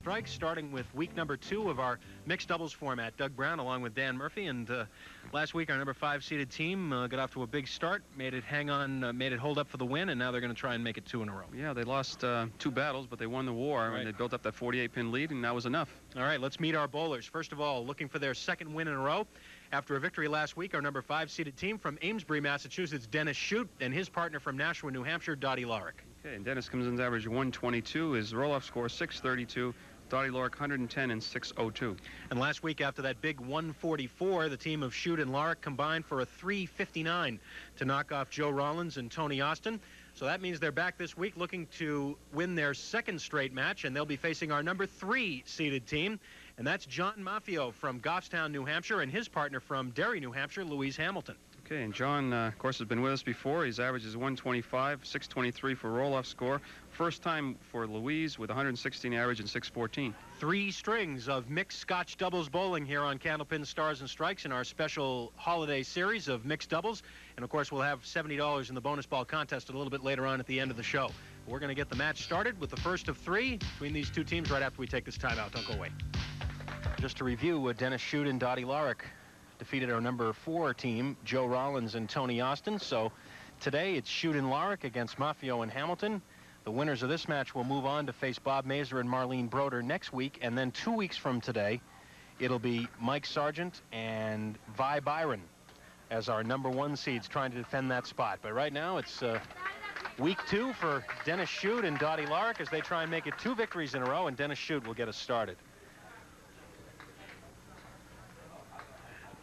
Strikes, starting with week number 2 of our mixed doubles format. Doug Brown along with Dan Murphy, and last week our number 5 seeded team got off to a big start, made it hold up for the win, and now they're going to try and make it 2 in a row. Yeah, they lost 2 battles, but they won the war, right, and they built up that 48-pin lead, and that was enough. All right, let's meet our bowlers. First of all, looking for their 2nd win in a row. After a victory last week, our number 5 seeded team from Amesbury, Massachusetts, Dennis Shute, and his partner from Nashua, New Hampshire, Dottie Lawruk. Okay, and Dennis comes in average 122. His roll-off score 632. Dottie Lawruk 110 and 602. And last week, after that big 144, the team of Shute and Lawruk combined for a 359 to knock off Joe Rollins and Tony Austin. So that means they're back this week looking to win their 2nd straight match, and they'll be facing our number 3 seeded team, and that's John Maffeo from Goffstown, New Hampshire, and his partner from Derry, New Hampshire, Louise Hamilton. Okay, and John, of course, has been with us before. His average is 125, 623 for roll-off score. First time for Louise with 116 average and 614. 3 strings of mixed Scotch doubles bowling here on Candlepin Stars and Strikes in our special holiday series of mixed doubles. And, of course, we'll have $70 in the bonus ball contest a little bit later on at the end of the show. We're going to get the match started with the first of 3 between these 2 teams right after we take this timeout. Don't go away. Just to review, Dennis Shute and Dottie Lawruk defeated our number 4 team, Joe Rollins and Tony Austin. So today it's Shute and Lawruk against Maffeo and Hamilton. The winners of this match will move on to face Bob Mazer and Marlene Broder next week, and then 2 weeks from today it'll be Mike Sargent and Vi Byron as our number 1 seeds trying to defend that spot. But right now it's week 2 for Dennis Shute and Dottie Lawruk as they try and make it 2 victories in a row, and Dennis Shute will get us started.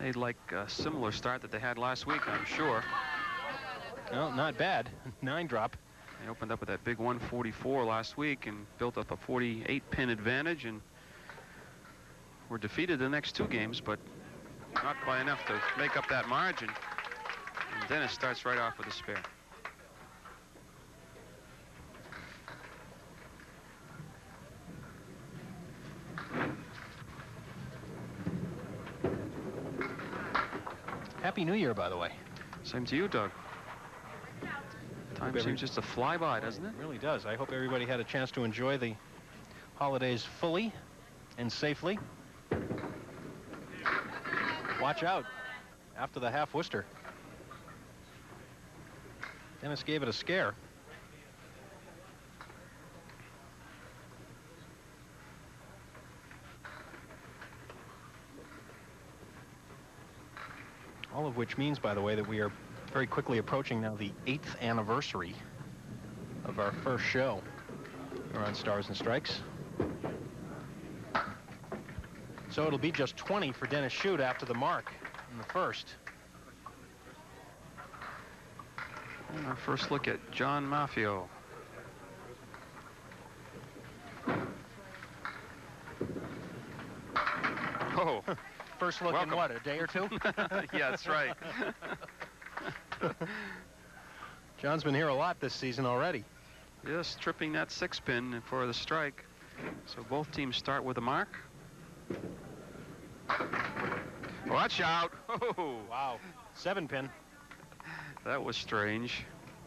They'd like a similar start that they had last week, I'm sure. Well, not bad. 9 drop. They opened up with that big 144 last week and built up a 48-pin advantage, and were defeated the next 2 games, but not by enough to make up that margin. And Dennis starts right off with a spare. Happy New Year, by the way. Same to you, Doug. Time seems just to fly by, doesn't it? It really does. I hope everybody had a chance to enjoy the holidays fully and safely. Watch out after the half Worcester. Dennis gave it a scare. All of which means, by the way, that we are very quickly approaching now the 8th anniversary of our first show here on Stars and Strikes. So it'll be just 20 for Dennis Shute after the mark in the first. And our first look at John Maffeo. Oh. First look in what, a day or 2? Yeah, that's right. John's been here a lot this season already. Just tripping that 6-pin for the strike. So both teams start with a mark. Watch out. Oh, wow. 7-pin. That was strange.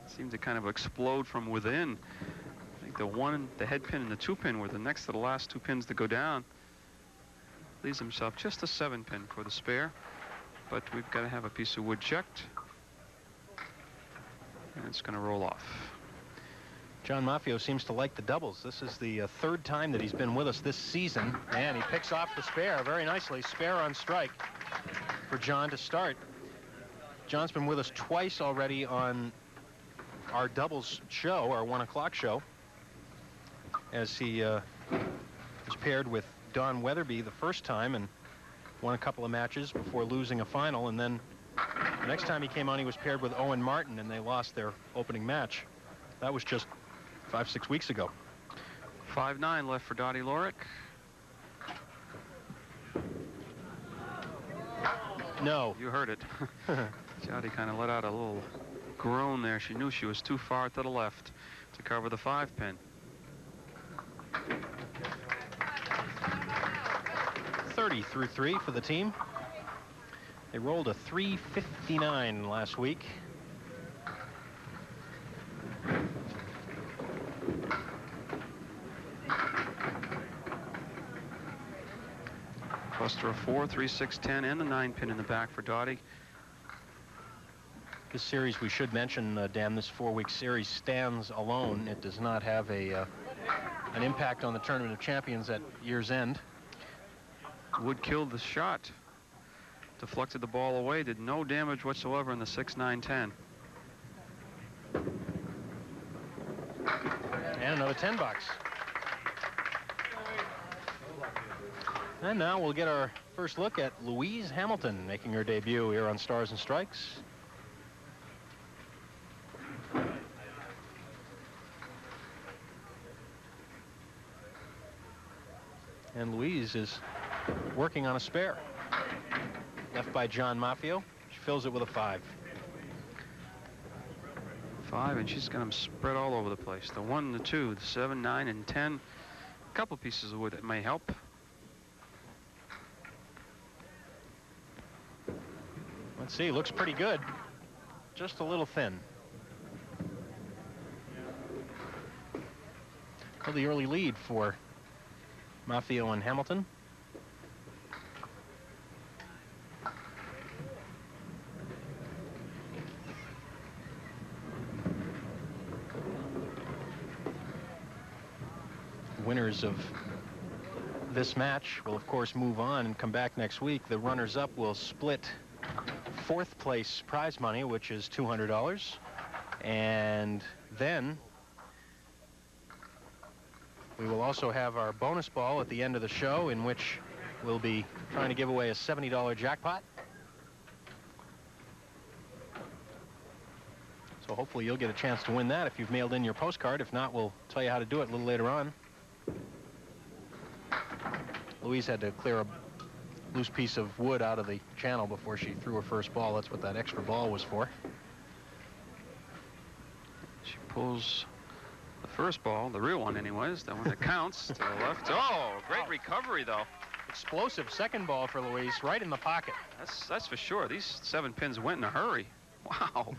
Seemed to kind of explode from within. I think the head pin and the 2-pin were the next to the last 2 pins to go down. Leaves himself just a 7-pin for the spare, but we've got to have a piece of wood checked, and it's going to roll off. John Maffeo seems to like the doubles. This is the 3rd time that he's been with us this season, and he picks off the spare very nicely. Spare on strike for John to start. John's been with us twice already on our doubles show, our 1 o'clock show, as he was paired with Don Weatherby the first time and won a couple of matches before losing a final, and then the next time he came on he was paired with Owen Martin and they lost their opening match. That was just 5-6 weeks ago. 5-9 left for Dottie Lawruk. No. You heard it. Dottie kind of let out a little groan there. She knew she was too far to the left to cover the 5-pin. 30 through 3 for the team. They rolled a 359 last week. Cluster of 4, 3, 6, 10, and the 9 pin in the back for Dottie. This series, we should mention, Dan, this 4-week series stands alone. It does not have an impact on the Tournament of Champions at year's end. Wood killed the shot. Deflected the ball away, did no damage whatsoever in the 6, 9, 10. And another $10. And now we'll get our first look at Louise Hamilton making her debut here on Stars and Strikes. And Louise is working on a spare. Left by John Maffeo. She fills it with a 5. 5, and she's got them spread all over the place. The 1, the 2, the 7, 9, and 10. A couple pieces of wood that may help. Let's see, looks pretty good. Just a little thin. Well, the early lead for Maffeo and Hamilton. Winners of this match will, of course, move on and come back next week. The runners-up will split 4th place prize money, which is $200. And then we will also have our bonus ball at the end of the show, in which we'll be trying to give away a $70 jackpot. So hopefully you'll get a chance to win that if you've mailed in your postcard. If not, we'll tell you how to do it a little later on. Louise had to clear a loose piece of wood out of the channel before she threw her first ball. That's what that extra ball was for. She pulls the first ball, the real one anyways, the one that counts, to the left. Oh, great recovery, though. Explosive second ball for Louise, right in the pocket. That's for sure. These 7 pins went in a hurry. Wow.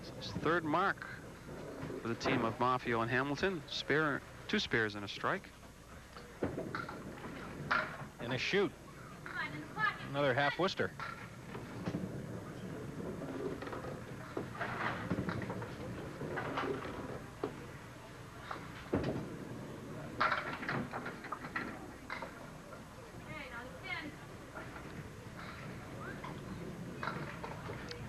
So it's 3rd mark for the team of Maffeo and Hamilton. 2 spares and a strike. And a shoot. Another half Worcester.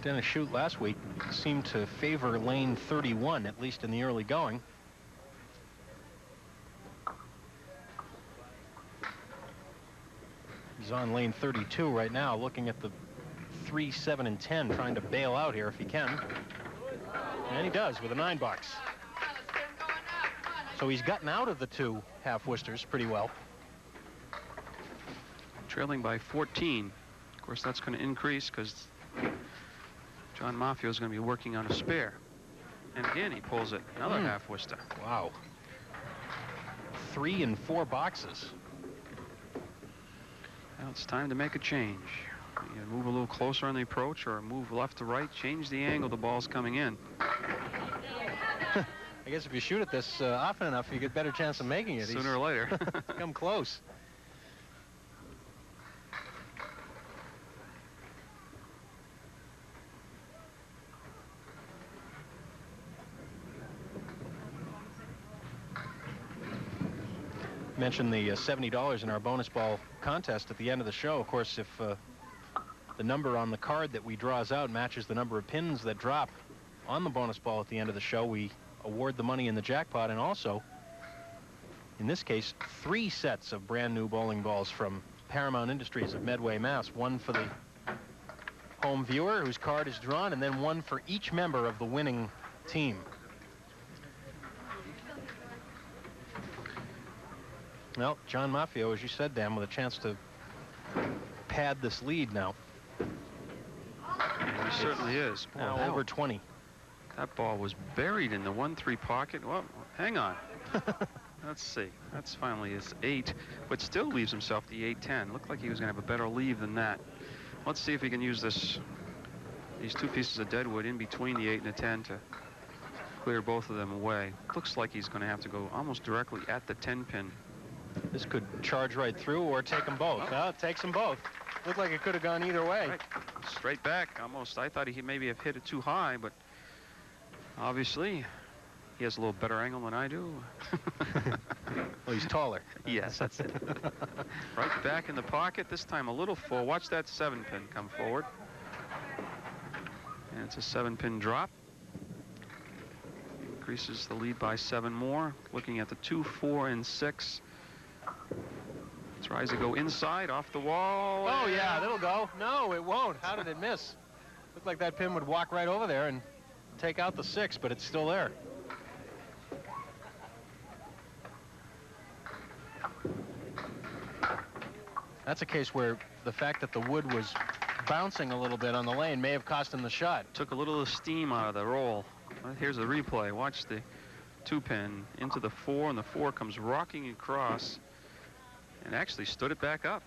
Dennis Shute last week seemed to favor lane 31, at least in the early going. He's on lane 32 right now, looking at the 3, 7, and 10, trying to bail out here if he can. And he does with a $9. So he's gotten out of the 2 half Worcesters pretty well. Trailing by 14. Of course, that's going to increase because John Maffeo is going to be working on a spare. And again, he pulls it. Another half Worcester. Wow. 3 and 4 boxes. Now it's time to make a change. You move a little closer on the approach or move left to right. Change the angle the ball's coming in. I guess if you shoot at this often enough, you get better chance of making it. Sooner or later. Come close. Mentioned the $70 in our bonus ball contest at the end of the show. Of course, if the number on the card that we draws out matches the number of pins that drop on the bonus ball at the end of the show, we award the money in the jackpot, and also, in this case, 3 sets of brand new bowling balls from Paramount Industries of Medway, Mass. One for the home viewer whose card is drawn, and then one for each member of the winning team. Well, John Maffeo, as you said, Dan, with a chance to pad this lead now. He certainly is. Boy, now over 20. That ball was buried in the 1-3 pocket. Well, hang on. Let's see. That's finally his 8, but still leaves himself the 8-10. Looked like he was going to have a better leave than that. Let's see if he can use these 2 pieces of deadwood in between the 8 and the 10 to clear both of them away. Looks like he's going to have to go almost directly at the 10 pin This could charge right through or take them both. Well, it takes them both. Looked like it could have gone either way. Right. Straight back, almost. I thought he maybe have hit it too high, but obviously he has a little better angle than I do. Well, he's taller. Yes, that's it. Right back in the pocket, this time a little full. Watch that 7-pin come forward. And it's a 7-pin drop. Increases the lead by 7 more. Looking at the 2, 4, and 6. Tries to go inside, off the wall. Oh, yeah, that'll go. No, it won't. How did it miss? Looked like that pin would walk right over there and take out the 6, but it's still there. That's a case where the fact that the wood was bouncing a little bit on the lane may have cost him the shot. Took a little of the steam out of the roll. Well, here's a replay. Watch the 2-pin into the 4, and the 4 comes rocking across and actually stood it back up.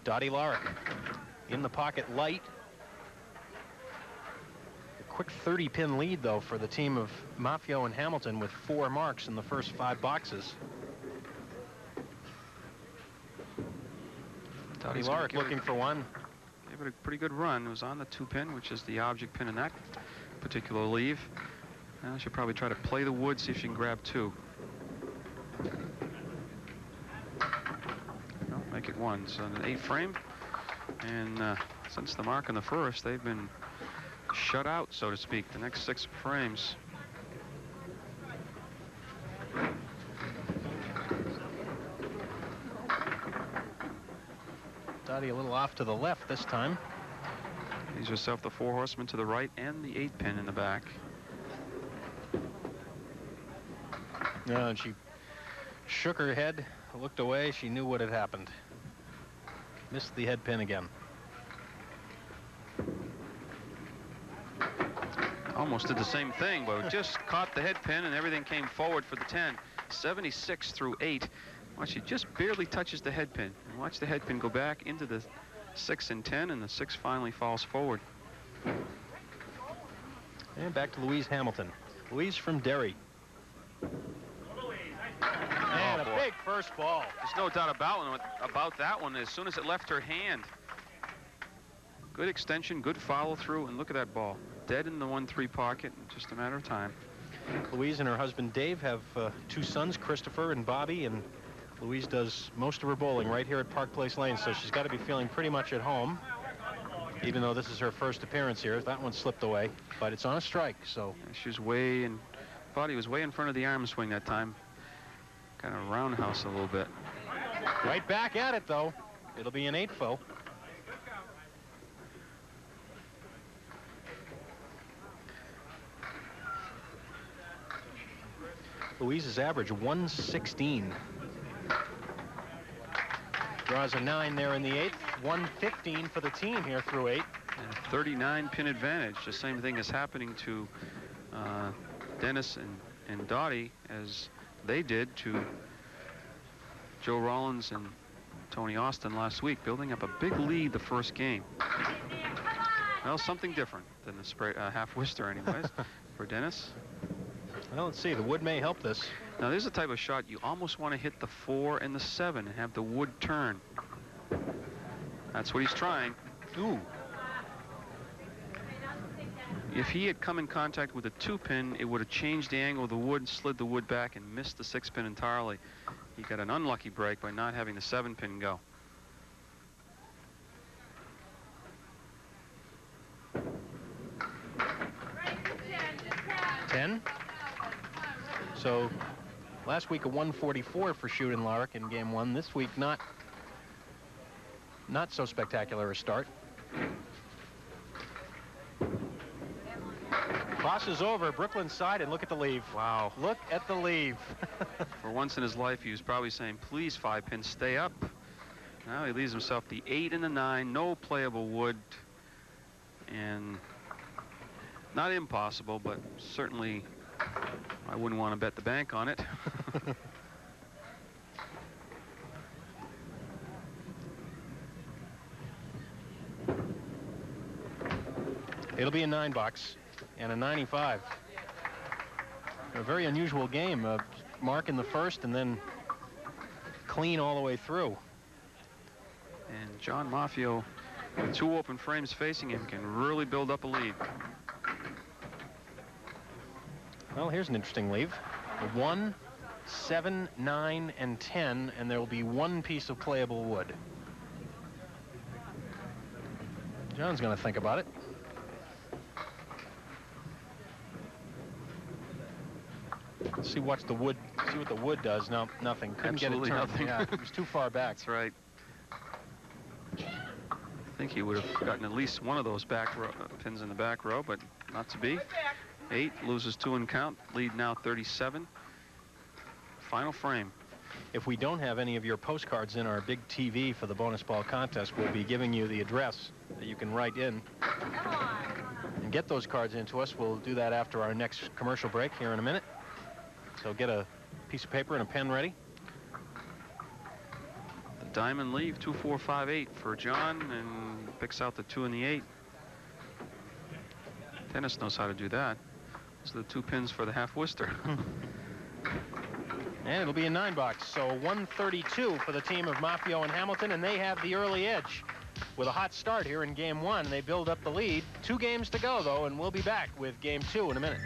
Dottie Lawruk in the pocket light. A quick 30-pin lead, though, for the team of Maffeo and Hamilton with 4 marks in the first 5 boxes. Dottie Lawruk looking for one. Gave it a pretty good run. It was on the 2-pin, which is the object pin in that particular leave. Now she'll probably try to play the wood, see if she can grab 2. Well, make it 1. So an 8 frame. And since the mark on the first, they've been shut out, so to speak, the next 6 frames. Dottie a little off to the left this time. Leaves herself the 4 horsemen to the right and the 8-pin in the back. No, and she shook her head, looked away. She knew what had happened. Missed the head pin again. Almost did the same thing, but just caught the head pin and everything came forward for the 10. 76 through 8. Watch, she just barely touches the head pin. And watch the head pin go back into the 6 and 10, and the 6 finally falls forward. And back to Louise Hamilton. Louise from Derry. And a big first ball. There's no doubt about that one. As soon as it left her hand. Good extension, good follow through, and look at that ball. Dead in the 1-3 pocket in just a matter of time. Louise and her husband Dave have 2 sons, Christopher and Bobby, and Louise does most of her bowling right here at Park Place Lane, so she's got to be feeling pretty much at home, even though this is her first appearance here. That one slipped away, but it's on a strike, so. Yeah, she was way in, body was way in front of the arm swing that time. Kind of roundhouse a little bit. Right back at it, though. It'll be an 8-fo. Louise's average 116. Draws a 9 there in the 8th. 115 for the team here through 8. And a 39-pin advantage. The same thing is happening to Dennis and Dottie as they did to Joe Rollins and Tony Austin last week, building up a big lead the first game. Well, something different than the spray, half Worcester anyways, for Dennis. Well, let's see. The wood may help this. Now, this is the type of shot you almost want to hit the 4 and the 7 and have the wood turn. That's what he's trying. Ooh. If he had come in contact with a 2-pin, it would have changed the angle of the wood, slid the wood back, and missed the 6-pin entirely. He got an unlucky break by not having the 7-pin go. So last week a 144 for Shute and Lawruk in game 1. This week not so spectacular a start. Crosses over Brooklyn side, and look at the leave. Wow. Look at the leave. For once in his life, he was probably saying, please, 5-pin, stay up. Now he leaves himself the 8 and the 9, no playable wood. And not impossible, but certainly I wouldn't want to bet the bank on it. It'll be a 9 box and a 95. A very unusual game. mark in the first and then clean all the way through. And John Maffeo, with 2 open frames facing him, can really build up a lead. Well, here's an interesting leave. 1, 7, 9, and 10, and there will be 1 piece of playable wood. John's going to think about it. See what the wood does. No, nothing. Couldn't Absolutely get it turned. nothing. Yeah, it was too far back. That's right. I think he would have gotten at least one of those back pins in the back row, but not to be. 8, loses 2 in count. Lead now 37. Final frame. If we don't have any of your postcards in our big TV for the bonus ball contest, we'll be giving you the address that you can write in and get those cards into us. We'll do that after our next commercial break here in a minute. So get a piece of paper and a pen ready. The diamond leave, 2, 4, 5, 8 for John, and picks out the 2 and the 8. Dennis knows how to do that. So the 2 pins for the half Worcester. And it'll be a 9 box. So 132 for the team of Maffeo and Hamilton, and they have the early edge with a hot start here in game 1. They build up the lead. 2 games to go, though, and we'll be back with game 2 in a minute.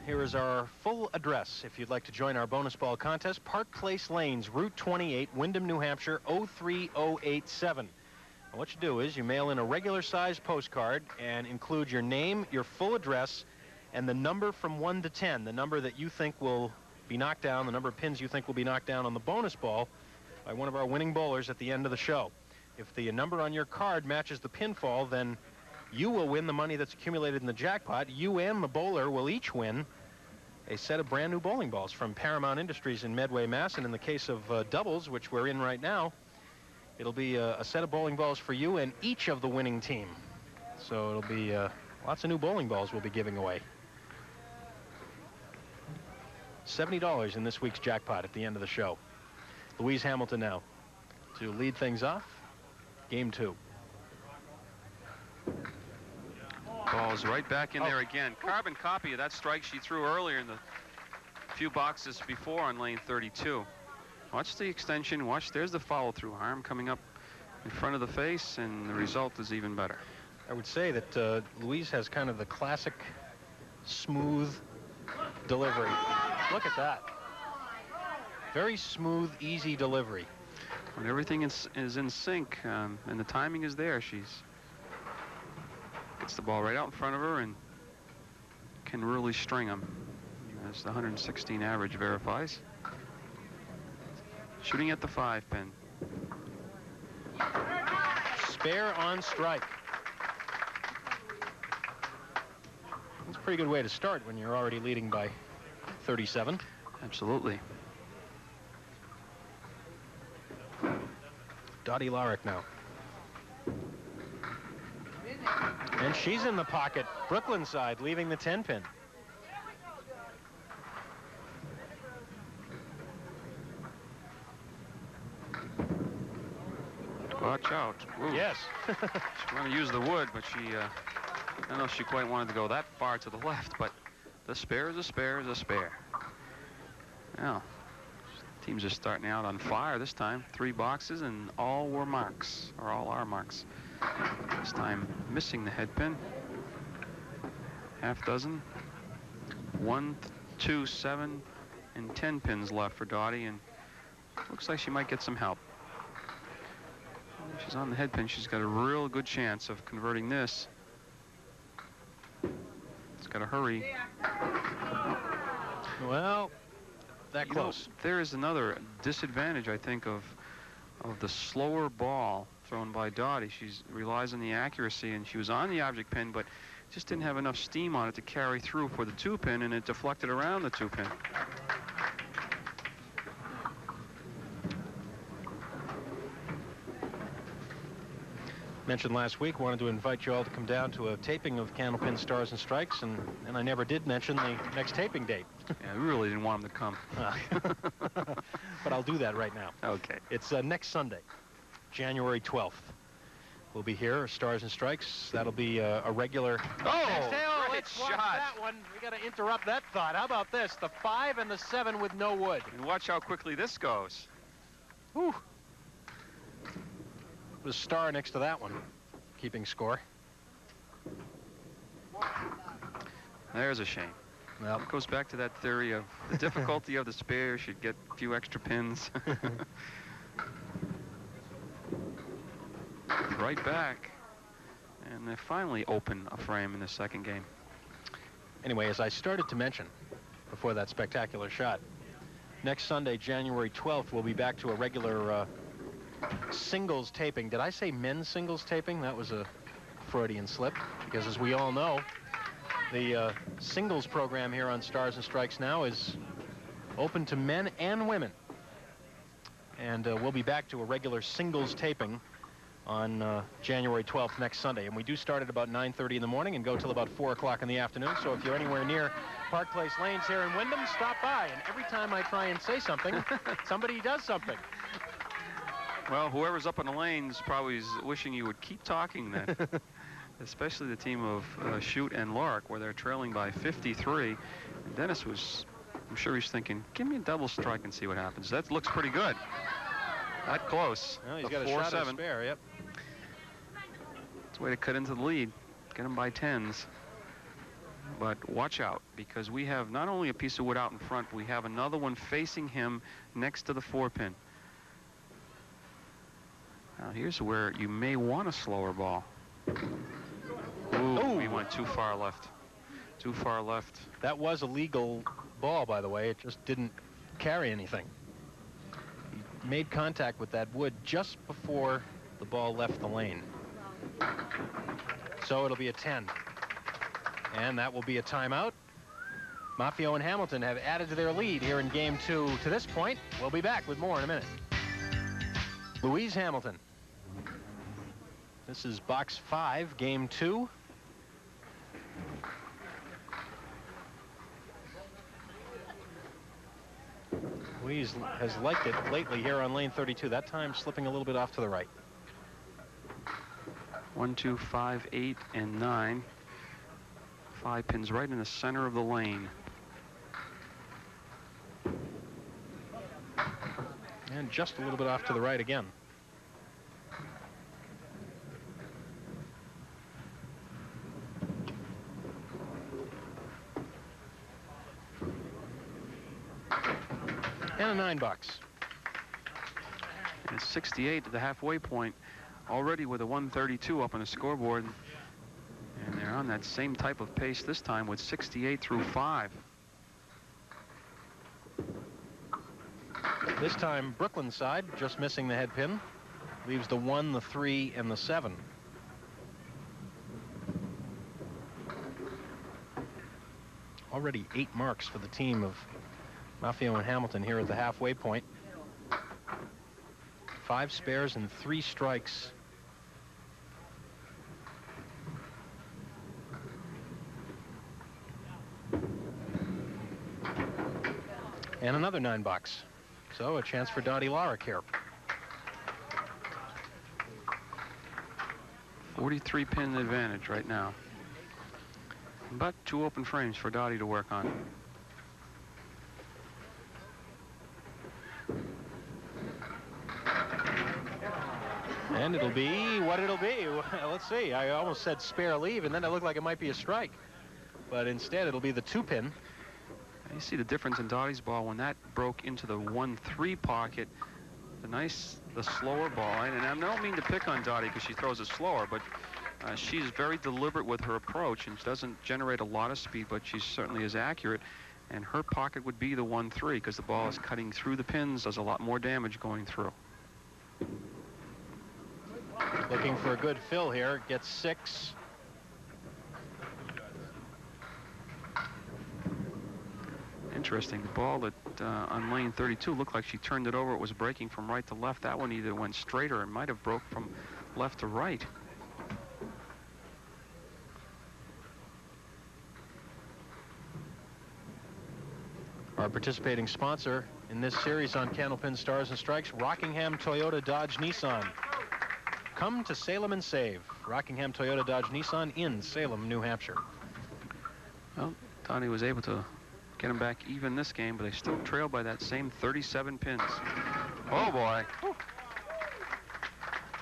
Here is our full address if you'd like to join our bonus ball contest. Park Place Lanes, Route 28, Windham, New Hampshire, 03087. And what you do is you mail in a regular size postcard and include your name, your full address, and the number from 1 to 10, the number that you think will be knocked down, the number of pins you think will be knocked down on the bonus ball by one of our winning bowlers at the end of the show. If the number on your card matches the pinfall, then you will win the money that's accumulated in the jackpot. You and the bowler will each win a set of brand new bowling balls from Paramount Industries in Medway, Mass. And in the case of doubles, which we're in right now, it'll be a set of bowling balls for you and each of the winning team. So it'll be lots of new bowling balls we'll be giving away. $70 in this week's jackpot at the end of the show. Louise Hamilton now to lead things off. Game 2. Ball's right back in there again. Carbon copy of that strike she threw earlier in the few boxes before on lane 32. Watch the extension. Watch, there's the follow-through arm coming up in front of the face, and the result is even better. I would say that Louise has kind of the classic smooth delivery. Look at that. Very smooth, easy delivery. When everything is in sync and the timing is there, she's gets the ball right out in front of her and can really string them, as the 116 average verifies. Shooting at the 5 pin. Spare on strike. That's a pretty good way to start when you're already leading by 37. Absolutely. Dottie Lawruk now. And she's in the pocket. Brooklyn side leaving the 10 pin. Watch out. Ooh. Yes. She's going to use the wood, but she, I don't know if she quite wanted to go that far to the left, but the spare is a spare is a spare. Now, teams are starting out on fire this time. 3 boxes, and all were marks, or all are marks. This time missing the head pin. Half dozen. 1, 2, 7, and 10 pins left for Dottie, and looks like she might get some help. She's on the head pin. She's got a real good chance of converting this. It's got to hurry. Well, that close. You know, there is another disadvantage, I think, of the slower ball thrown by Dottie. She relies on the accuracy, and she was on the object pin, but just didn't have enough steam on it to carry through for the 2 pin, and it deflected around the 2 pin. Mentioned last week, wanted to invite you all to come down to a taping of Candlepin Stars and Strikes, and I never did mention the next taping date. Yeah, we really didn't want him to come. But I'll do that right now. Okay. It's next Sunday, January 12th. We'll be here, Stars and Strikes. That'll be a regular... Oh! Let's watch that one. We got to interrupt that thought. How about this? The 5 and the 7 with no wood. And watch how quickly this goes. Whew. The star next to that one, keeping score. There's a shame. Well, it goes back to that theory of the difficulty of the spare. Should get a few extra pins. Right back. And they finally open a frame in the second game. Anyway, as I started to mention before that spectacular shot, next Sunday, January 12th, we'll be back to a regular singles taping. Did I say men's singles taping? That was a Freudian slip, because as we all know, the singles program here on Stars and Strikes now is open to men and women. And we'll be back to a regular singles taping on January 12th, next Sunday. And we do start at about 9:30 in the morning and go till about 4 o'clock in the afternoon. So if you're anywhere near Park Place Lanes here in Wyndham, stop by. And every time I try and say something, somebody does something. Well, whoever's up on the lanes probably is wishing you would keep talking then. Especially the team of Shute and Lawruk, where they're trailing by 53. And Dennis was, I'm sure he's thinking, give me a double strike and see what happens. That looks pretty good. That close. Well, he's got a shot of spare, yep. It's a way to cut into the lead, get him by 10s. But watch out, because we have not only a piece of wood out in front, we have another one facing him next to the 4-pin. Now here's where you may want a slower ball. Ooh, he went too far left. Too far left. That was a legal ball, by the way. It just didn't carry anything. He made contact with that wood just before the ball left the lane. So it'll be a 10. And that will be a timeout. Maffeo and Hamilton have added to their lead here in game 2 to this point. We'll be back with more in a minute. Louise Hamilton. This is box 5, game 2. Louise has liked it lately here on lane 32. That time slipping a little bit off to the right. 1, 2, 5, 8, and 9. 5 pins right in the center of the lane. And just a little bit off to the right again. And a $9. And it's 68 at the halfway point, already with a 132 up on the scoreboard. And they're on that same type of pace this time with 68 through 5. This time, Brooklyn side just missing the head pin. Leaves the 1, the 3, and the 7. Already 8 marks for the team of Maffeo and Hamilton here at the halfway point. 5 spares and 3 strikes. And another $9. So a chance for Dottie Lawruk here. 43 pin advantage right now. But 2 open frames for Dottie to work on. And it'll be what it'll be. Well, let's see. I almost said spare leave, and then it looked like it might be a strike. But instead, it'll be the 2-pin. You see the difference in Dottie's ball when that broke into the 1-3 pocket. The slower ball. And I don't mean to pick on Dottie because she throws it slower, but she's very deliberate with her approach, and she doesn't generate a lot of speed, but she certainly is accurate. And her pocket would be the 1-3 because the ball is cutting through the pins, does a lot more damage going through. Looking for a good fill here. Gets 6. Interesting. The ball that on lane 32 looked like she turned it over. It was breaking from right to left. That one either went straight or it might have broke from left to right. Our participating sponsor in this series on Candlepin Stars and Strikes, Rockingham Toyota Dodge Nissan. Come to Salem and save. Rockingham Toyota Dodge Nissan in Salem, New Hampshire. Well, Dottie was able to get him back even this game, but they still trail by that same 37 pins. Oh, boy.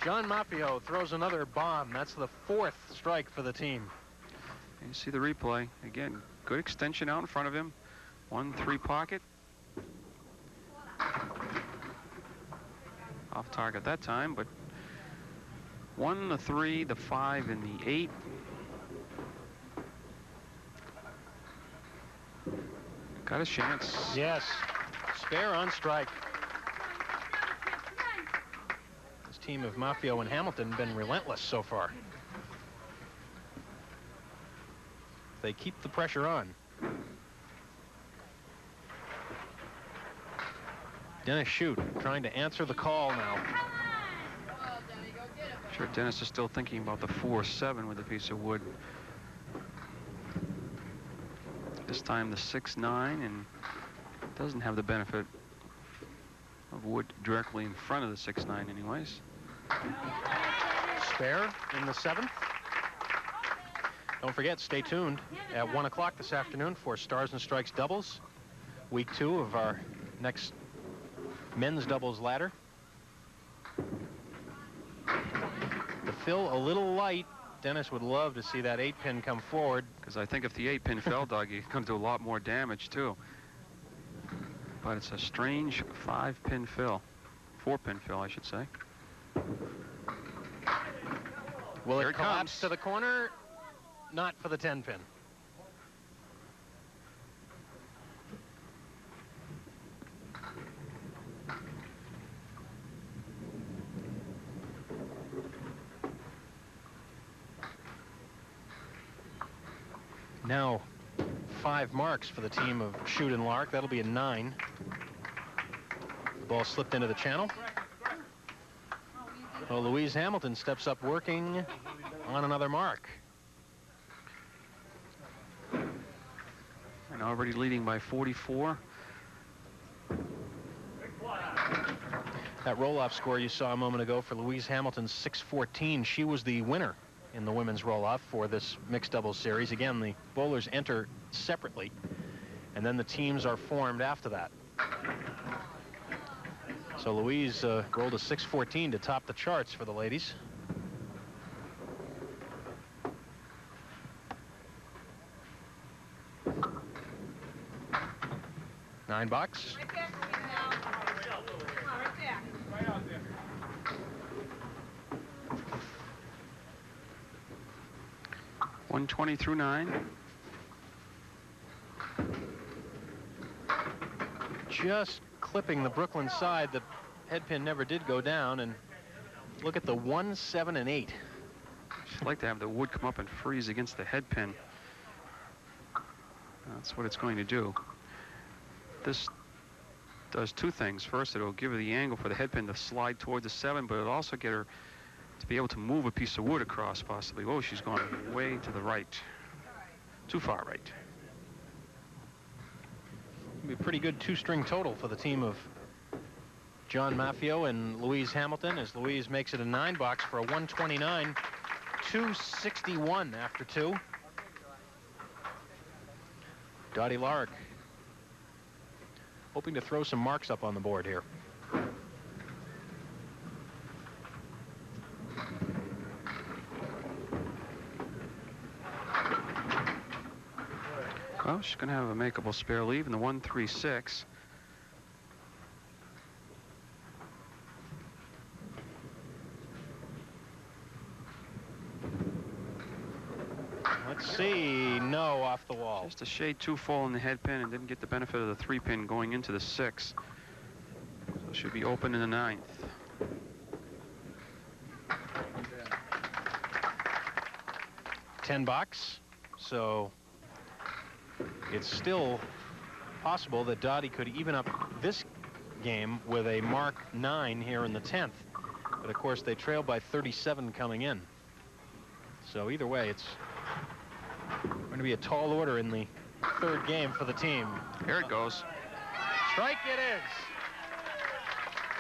John Maffeo throws another bomb. That's the 4th strike for the team. You see the replay. Again, good extension out in front of him. 1-3 pocket. Off target that time, but 1, the 3, the 5, and the 8. Got a chance. Yes. Spare on strike. This team of Maffeo and Hamilton been relentless so far. They keep the pressure on. Dennis Shute trying to answer the call now. I'm sure Dennis is still thinking about the 4-7 with a piece of wood. This time the 6-9, and doesn't have the benefit of wood directly in front of the 6-9 anyways. Spare in the 7th. Don't forget, stay tuned at 1 o'clock this afternoon for Stars and Strikes doubles. Week 2 of our next men's doubles ladder. The fill a little light. Dennis would love to see that 8-pin come forward. Because I think if the 8-pin fell, Doug, he's going to do a lot more damage, too. But it's a strange 5-pin fill. 4-pin fill, I should say. Will Here it collapse to the corner? Not for the 10-pin. Now 5 marks for the team of Shute and Lark. That'll be a 9. The ball slipped into the channel. Well, Louise Hamilton steps up working on another mark. And already leading by 44. That roll-off score you saw a moment ago for Louise Hamilton's 6-14. She was the winner in the women's roll-off for this mixed doubles series. Again, the bowlers enter separately, and then the teams are formed after that. So Louise rolled a 6-14 to top the charts for the ladies. Nine box. Right there. Right there. Right out there. 120 through 9. Just clipping the Brooklyn side. The head pin never did go down. And look at the 1, 7, and 8. I'd like to have the wood come up and freeze against the head pin. That's what it's going to do. This does 2 things. First, it'll give her the angle for the head pin to slide toward the 7, but it'll also get her to be able to move a piece of wood across, possibly. Oh, she's gone way to the right. Too far right. It'll be a pretty good 2-string total for the team of John Maffeo and Louise Hamilton, as Louise makes it a 9 box for a 129, 261 after 2. Dottie Lawruk hoping to throw some marks up on the board here. Well, she's going to have a makeable spare leave in the 1-3-6. Let's see. No, off the wall. Just a shade too full in the head pin and didn't get the benefit of the 3-pin going into the 6. So should be open in the 9th. $10 box. So it's still possible that Dottie could even up this game with a mark 9 here in the 10th. But of course they trail by 37 coming in. So either way, it's going to be a tall order in the 3rd game for the team. Here it goes. Strike it is.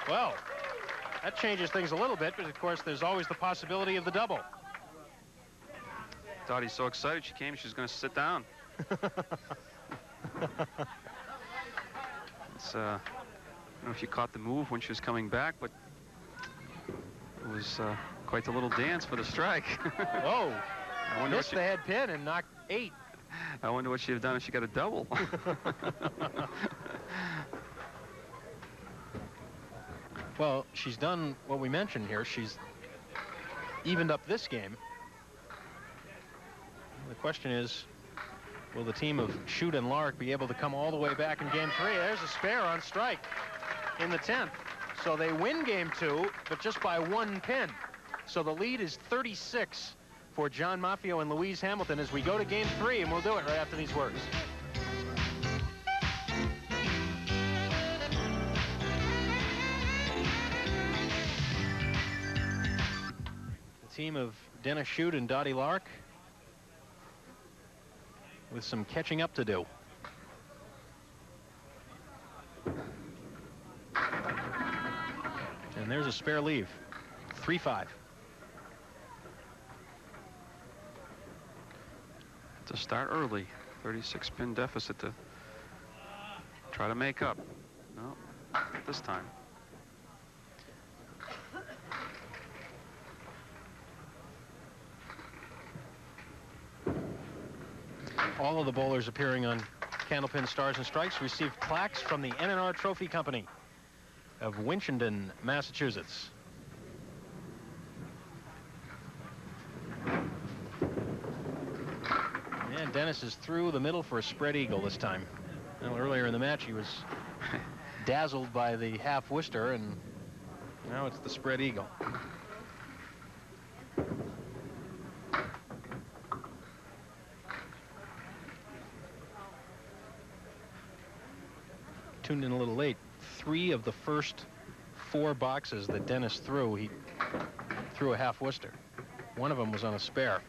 Well, that changes things a little bit, but of course there's always the possibility of the double. Dottie's so excited she came, she's going to sit down. It's, I don't know if you caught the move when she was coming back, but it was quite the little dance for the strike. Oh, I wonder missed the head pin and knocked 8. I wonder what she'd have done if she got a double. Well, she's done what we mentioned here. She's evened up this game. The question is, will the team of Shute and Lawruk be able to come all the way back in game 3? There's a spare on strike in the 10th. So they win game 2, but just by 1 pin. So the lead is 36 for John Maffeo and Louise Hamilton as we go to game 3, and we'll do it right after these words. The team of Dennis Shute and Dottie Lawruk with some catching up to do. And there's a spare leave. 3-5. To start early, 36-pin deficit to try to make up. No, not this time. All of the bowlers appearing on Candlepin Stars and Strikes received plaques from the N&R Trophy Company of Winchendon, Massachusetts. And Dennis is through the middle for a spread eagle this time. Well, earlier in the match he was dazzled by the half Worcester, and now it's the spread eagle. Tuned in a little late. 3 of the first 4 boxes that Dennis threw, he threw a half Worcester. One of them was on a spare.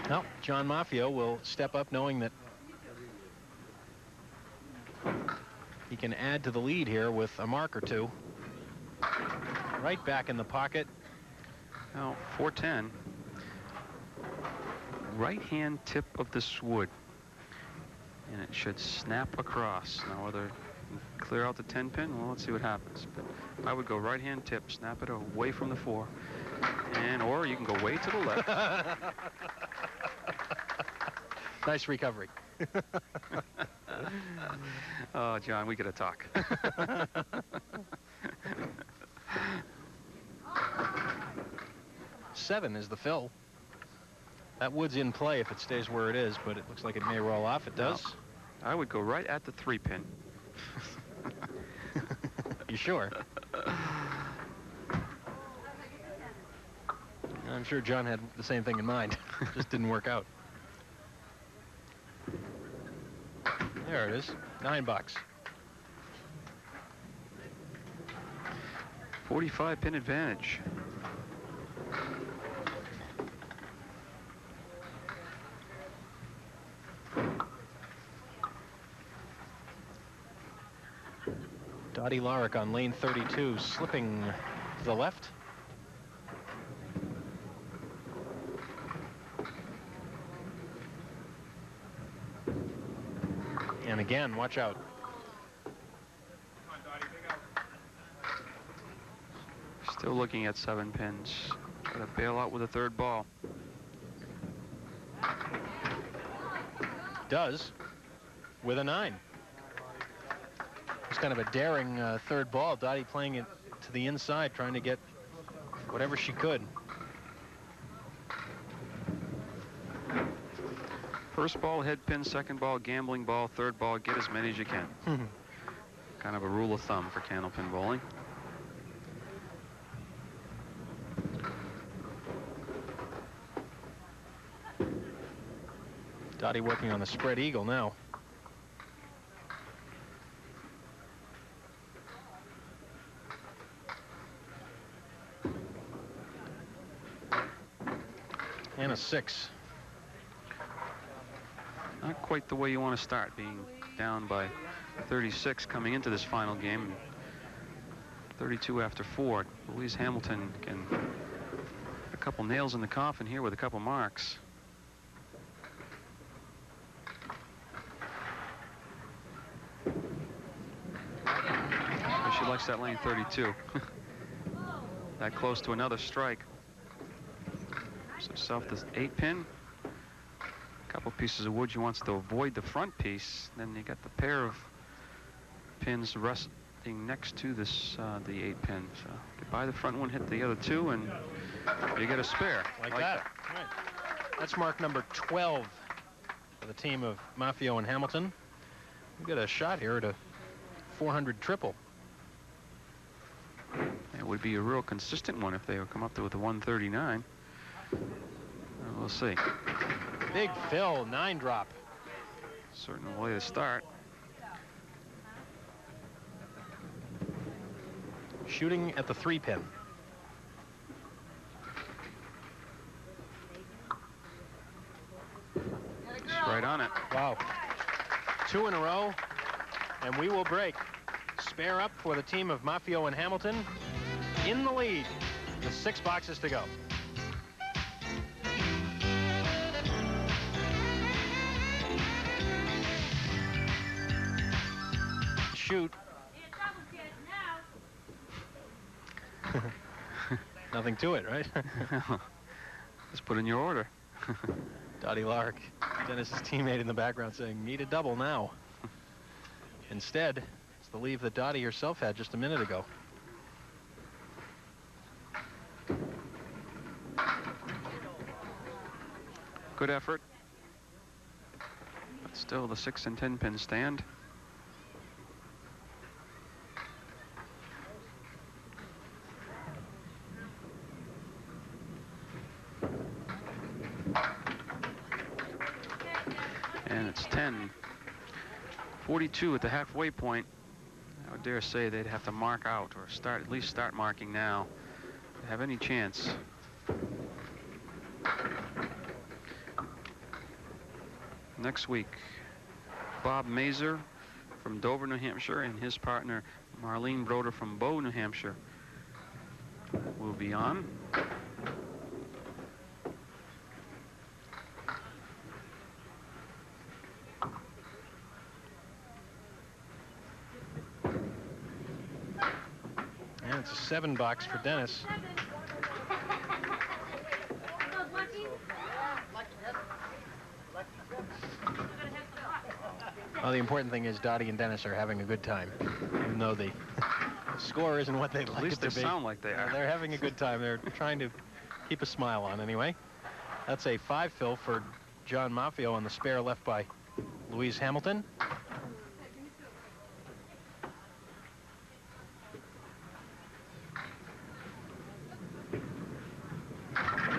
Now, John Maffeo will step up knowing that he can add to the lead here with a mark or 2. Right back in the pocket. Now, 410. Right-hand tip of this wood, and it should snap across. Now, whether clear out the 10-pin, well, let's see what happens. But I would go right-hand tip, snap it away from the 4, and or you can go way to the left. Nice recovery. Oh, John, we gotta talk. 7 is the fill. That wood's in play if it stays where it is, but it looks like it may roll off. It does. I would go right at the 3-pin. You sure? I'm sure John had the same thing in mind. Just didn't work out. There it is. $9. 45-pin advantage. Dottie Lawruk on lane 32, slipping to the left. And again, watch out. Still looking at 7 pins. Got to bail out with a 3rd ball. Does with a 9. It's kind of a daring 3rd ball. Dottie playing it to the inside, trying to get whatever she could. First ball, head pin. 2nd ball, gambling ball. 3rd ball, get as many as you can. Kind of a rule of thumb for candlepin bowling. Dottie working on the spread eagle now. And a 6. Not quite the way you want to start, being down by 36 coming into this final game. 32 after 4. Louise Hamilton can couple nails in the coffin here with a couple marks. She likes that lane 32. That close to another strike. So herself this 8-pin. A couple pieces of wood. She wants to avoid the front piece. Then you got the pair of pins resting next to this the 8-pin. So you buy the front one, hit the other two, and you get a spare. Like that. Right. That's mark number 12 for the team of Maffeo and Hamilton. We got a shot here at a 400 triple. It would be a real consistent one if they would come up with a 139. We'll see. Big Phil, 9-drop. Certain way to start. Shooting at the 3-pin. It's right on it. Wow. 2 in a row, and we will break. Spare up for the team of Maffeo and Hamilton in the lead with 6 boxes to go. Shoot. Nothing to it, right? Just put in your order. Dottie Lawruk, Dennis's teammate in the background, saying, need a double now. Instead, it's the leave that Dottie herself had just a minute ago. Good effort. But still the 6 and 10 pin stand. And it's 10-42 at the halfway point. I would dare say they'd have to mark out or at least start marking now to have any chance. Next week, Bob Mazer from Dover, New Hampshire, and his partner Marlene Broder from Bow, New Hampshire will be on. And it's a 7 box for Dennis. Well, the important thing is Dottie and Dennis are having a good time, even though the score isn't what they'd like At least it to they be. sound like they are. They're having a good time. They're trying to keep a smile on anyway. That's a 5 fill for John Maffeo on the spare left by Louise Hamilton.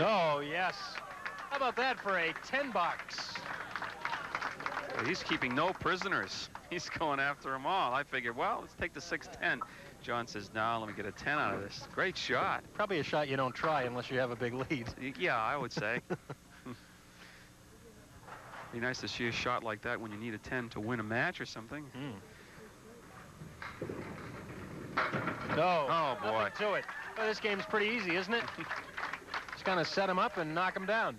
Oh, yes. How about that for a 10 box? He's keeping no prisoners. He's going after them all. I figured, well, let's take the 6-10. John says, no, let me get a 10 out of this. Great shot. Probably a shot you don't try unless you have a big lead. Yeah, I would say. Be nice to see a shot like that when you need a 10 to win a match or something. No. Oh, boy. Nothing to it. Well, this game's pretty easy, isn't it? Just kind of set him up and knock him down.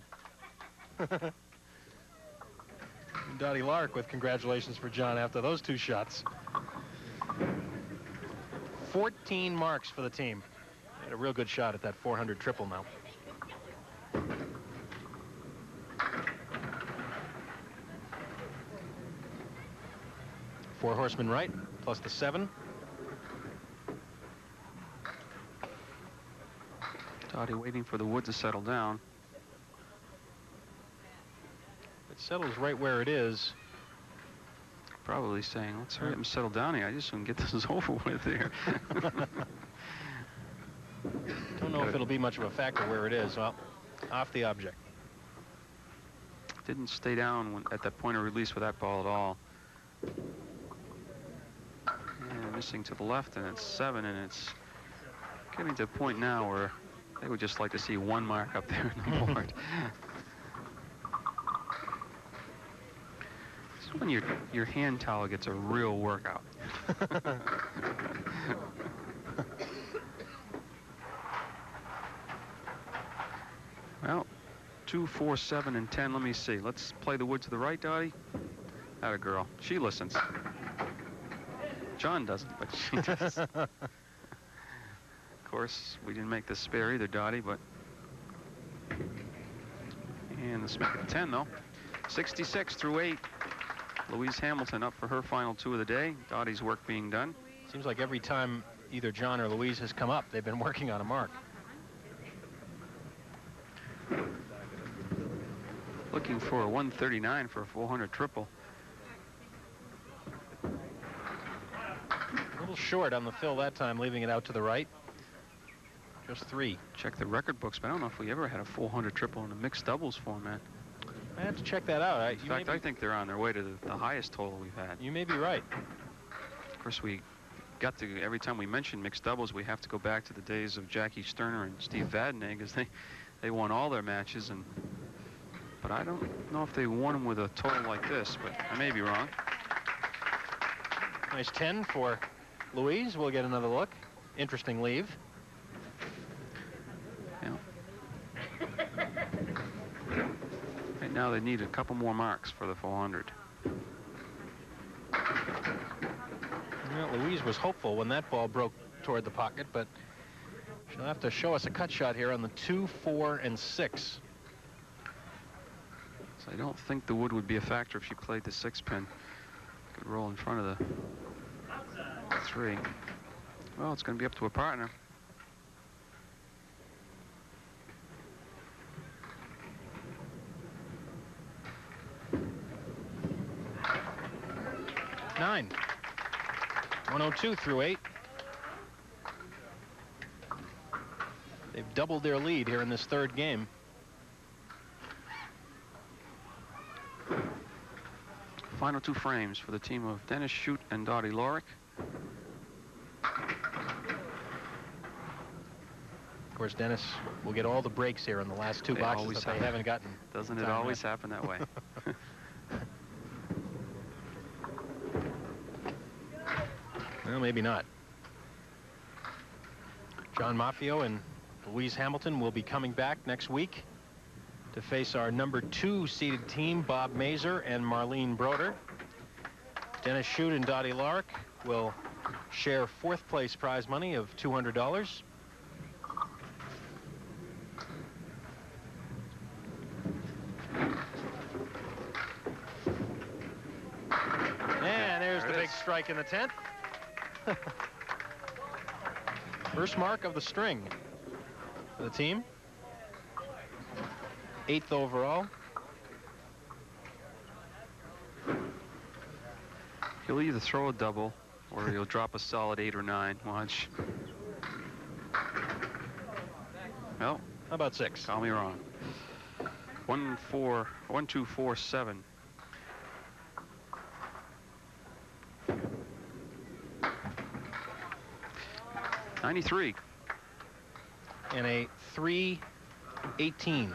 Dottie Lawruk with congratulations for John after those 2 shots. 14 marks for the team. Had a real good shot at that 400 triple now. Four horsemen right, plus the 7. Dottie waiting for the wood to settle down. It settles right where it is. Probably saying, let's hurry up and settle down here. I just want to get this over with here. Don't know if it'll be much of a factor where it is. Well, off the object. Didn't stay down at that point of release with that ball at all. And missing to the left, and it's 7, and it's getting to a point now where they would just like to see 1 mark up there on the board. This is when your hand towel gets a real workout. 2, 4, 7, and 10. Let me see. Let's play the wood to the right, Dottie. Atta girl. She listens. John doesn't, but she does. Of course, we didn't make the spare either, Dottie, but... And let's make it 10, though. 66 through 8. Louise Hamilton up for her final 2 of the day. Dottie's work being done. Seems like every time either John or Louise has come up, they've been working on a mark. Looking for a 139 for a 400 triple. A little short on the fill that time, leaving it out to the right. Just 3. Check the record books, but I don't know if we ever had a 400 triple in a mixed doubles format. I have to check that out. In fact, I think they're on their way to the highest total we've had. You may be right. Of course, we got to, every time we mention mixed doubles, we have to go back to the days of Jackie Sterner and Steve Vadnais, because they won all their matches. But I don't know if they won them with a total like this, but I may be wrong. Nice 10 for Louise. We'll get another look. Interesting leave. Yeah. Right now they need a couple more marks for the 400. Well, Louise was hopeful when that ball broke toward the pocket, but she'll have to show us a cut shot here on the 2, 4, and 6. So I don't think the wood would be a factor if she played the 6-pin. Could roll in front of the 3. Well, it's going to be up to a partner. Nine. 102 through 8. They've doubled their lead here in this 3rd game. Final 2 frames for the team of Dennis Shute and Dottie Lawruk. Of course, Dennis will get all the breaks here in the last 2 boxes that they haven't gotten. Doesn't it always happen that way? Well, maybe not. John Maffeo and Louise Hamilton will be coming back next week to face our number 2 seeded team, Bob Mazer and Marlene Broder. Dennis Shute and Dottie Lawruk will share 4th place prize money of $200. And there's the big strike in the 10th. First mark of the string for the team. 8th overall. He'll either throw a double or he'll drop a solid 8 or 9. Watch. Well, how about 6? Call me wrong. 1, 2, 4, 7. $93. And a 318.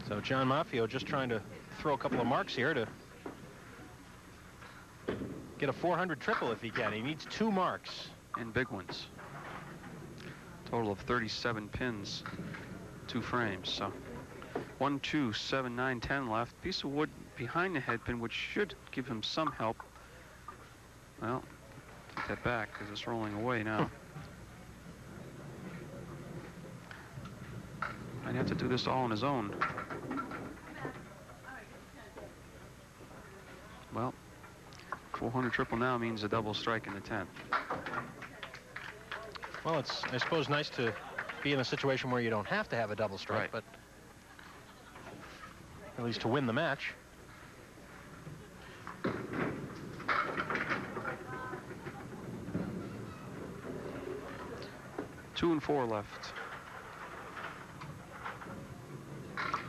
So John Maffeo just trying to throw a couple of marks here to get a 400 triple if he can. He needs 2 marks. And big ones. Total of 37 pins, 2 frames. So 1, 2, 7, 9, 10 left. Piece of wood behind the head pin, which should give him some help. Well, take that back because it's rolling away now. I'd have to do this all on his own. Well, 400 triple now means a double strike in the 10th. Well, it's, I suppose, nice to be in a situation where you don't have to have a double strike, right, but at least to win the match. Two and 4 left.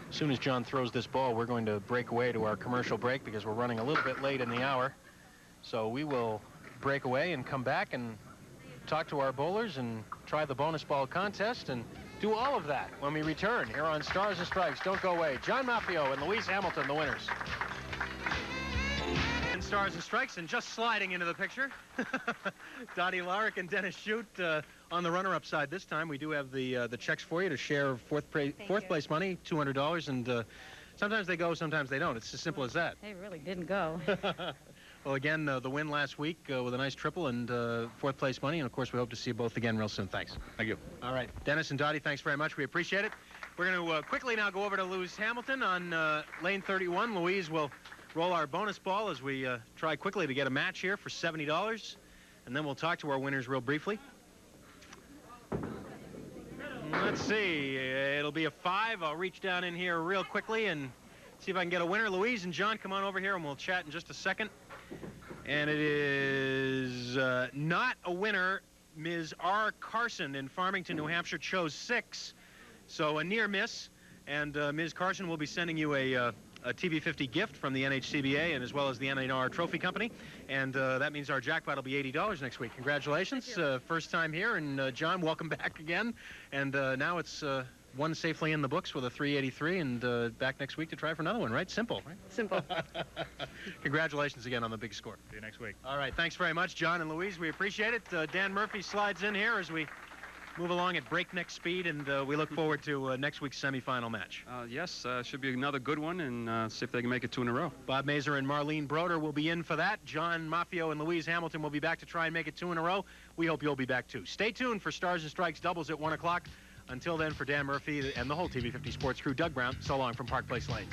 As soon as John throws this ball, we're going to break away to our commercial break because we're running a little bit late in the hour. So we will break away and come back and talk to our bowlers and try the bonus ball contest and do all of that when we return here on Stars and Strikes. Don't go away. John Maffeo and Louise Hamilton, the winners. And Stars and Strikes, and just sliding into the picture, Dottie Lawruk and Dennis Shute On the runner-up side this time, we do have the checks for you to share fourth place money, $200, and sometimes they go, sometimes they don't. It's as simple as that. They really didn't go. Well, again, the win last week with a nice triple and fourth place money, and of course we hope to see you both again real soon. Thanks. Thank you. All right, Dennis and Dottie, thanks very much. We appreciate it. We're going to quickly now go over to Louise Hamilton on lane 31. Louise will roll our bonus ball as we try quickly to get a match here for $70, and then we'll talk to our winners real briefly. Let's see. It'll be a 5. I'll reach down in here real quickly and see if I can get a winner. Louise and John, come on over here and we'll chat in just a second. And it is not a winner. Ms. R. Carson in Farmington, New Hampshire, chose 6. So a near miss. And Ms. Carson will be sending you a TV50 gift from the NHCBA and as well as the NNR Trophy Company. And that means our jackpot will be $80 next week. Congratulations. First time here. And John, welcome back again. And now it's one safely in the books with a 383 and back next week to try for another one, right? Simple, right? Simple. Congratulations again on the big score. See you next week. All right. Thanks very much, John and Louise. We appreciate it. Dan Murphy slides in here as we move along at breakneck speed, and we look forward to next week's semifinal match. Yes, should be another good one, and see if they can make it 2 in a row. Bob Mazur and Marlene Broder will be in for that. John Maffeo and Louise Hamilton will be back to try and make it 2 in a row. We hope you'll be back, too. Stay tuned for Stars and Strikes doubles at 1 o'clock. Until then, for Dan Murphy and the whole TV50 Sports crew, Doug Brown, so long from Park Place Lanes.